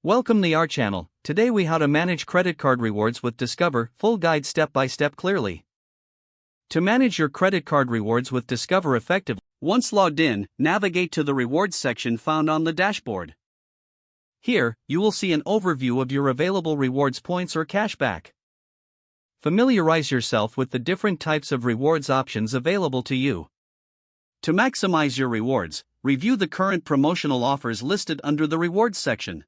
Welcome to our channel. Today we how to manage credit card rewards with Discover, full guide step by step clearly. To manage your credit card rewards with Discover effectively, once logged in, navigate to the rewards section found on the dashboard. Here, you will see an overview of your available rewards points or cashback. Familiarize yourself with the different types of rewards options available to you. To maximize your rewards, review the current promotional offers listed under the rewards section.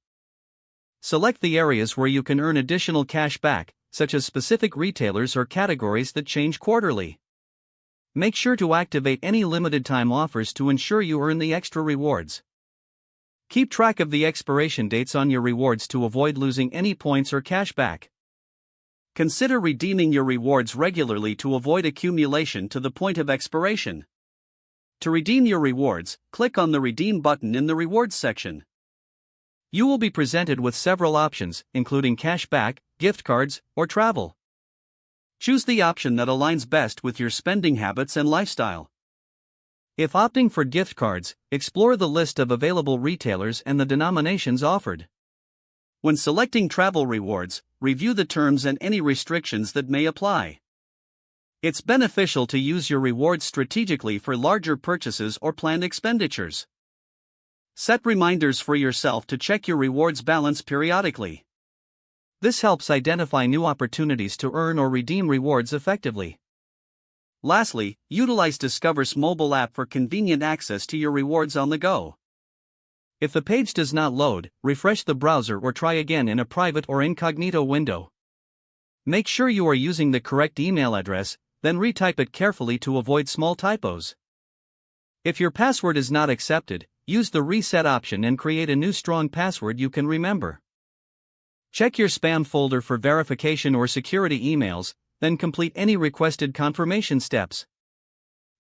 Select the areas where you can earn additional cash back, such as specific retailers or categories that change quarterly. Make sure to activate any limited time offers to ensure you earn the extra rewards. Keep track of the expiration dates on your rewards to avoid losing any points or cash back. Consider redeeming your rewards regularly to avoid accumulation to the point of expiration. To redeem your rewards, click on the Redeem button in the Rewards section. You will be presented with several options, including cash back, gift cards, or travel. Choose the option that aligns best with your spending habits and lifestyle. If opting for gift cards, explore the list of available retailers and the denominations offered. When selecting travel rewards, review the terms and any restrictions that may apply. It's beneficial to use your rewards strategically for larger purchases or planned expenditures. Set reminders for yourself to check your rewards balance periodically. This helps identify new opportunities to earn or redeem rewards effectively. Lastly, utilize Discover's mobile app for convenient access to your rewards on the go. If the page does not load, refresh the browser or try again in a private or incognito window. Make sure you are using the correct email address, then retype it carefully to avoid small typos. If your password is not accepted, use the reset option and create a new strong password you can remember. Check your spam folder for verification or security emails, then complete any requested confirmation steps.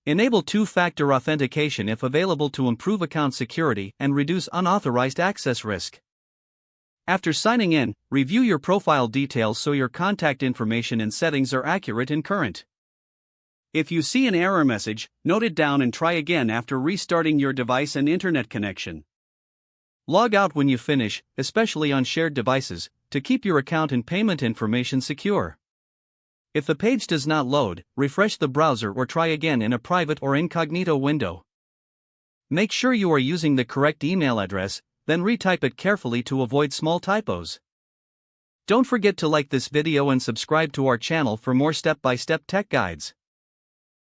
Enable two-factor authentication if available to improve account security and reduce unauthorized access risk. After signing in, review your profile details so your contact information and settings are accurate and current. If you see an error message, note it down and try again after restarting your device and internet connection. Log out when you finish, especially on shared devices, to keep your account and payment information secure. If the page does not load, refresh the browser or try again in a private or incognito window. Make sure you are using the correct email address, then retype it carefully to avoid small typos. Don't forget to like this video and subscribe to our channel for more step-by-step tech guides.